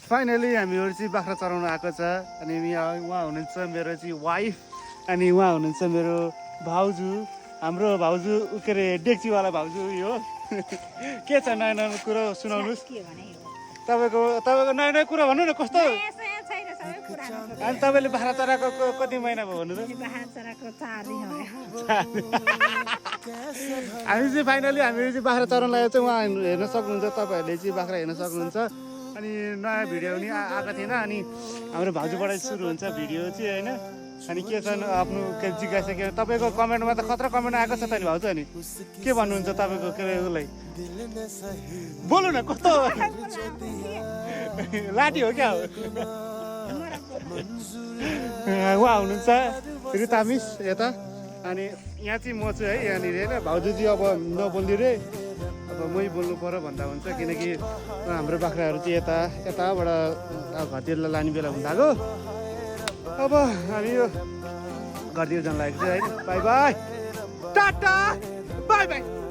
finally हामीहरू चाहिँ बाख्रा चराउन आएको छ अनि उहाँ हुनुहुन्छ मेरो चाहिँ वाइफ अनि उहाँ हुनुहुन्छ मेरो भाउजू हाम्रो भाउजू के अरे डेक्चीवाला भाउजू यो के छ नयाँ नयाँ कुरो सुनाउनुहोस् तपाईँको नयाँ नयाँ कुरा भन्नु न कस्तो अनि तपाईँले बाख्रा चराएको कति महिना भयो भन्नु त हामी चाहिँ फाइनली हामीहरू चाहिँ बाख्रा चराउन लागेको चाहिँ उहाँ हेर्न सक्नुहुन्छ तपाईँहरूले चाहिँ बाख्रा हेर्न सक्नुहुन्छ अनि नयाँ भिडियो पनि आएको थिएन अनि हाम्रो भाउजूबाट सुरु हुन्छ भिडियो चाहिँ होइन अनि के छ आफ्नो के जिज्ञासा के तपाईँको कमेन्टमा त खतरा कमेन्ट आएको छ त नि भाउजू अनि के भन्नुहुन्छ तपाईँको के उसलाई बोल्नु न कस्तो लाठी हो क्या उहाँ हुनुहुन्छ रिता मिस यता अनि यहाँ चाहिँ म चाहिँ है यहाँनिर होइन भाउजूजी अब नबोल्ने रे अब मै बोल्नु पऱ्यो भन्दा हुन्छ किनकि हाम्रो बाख्राहरू चाहिँ यताबाट घरतिर लाने बेला हुन थाल्यो अब हामी यो घरतिर जान लागेको छ है by by tata bye by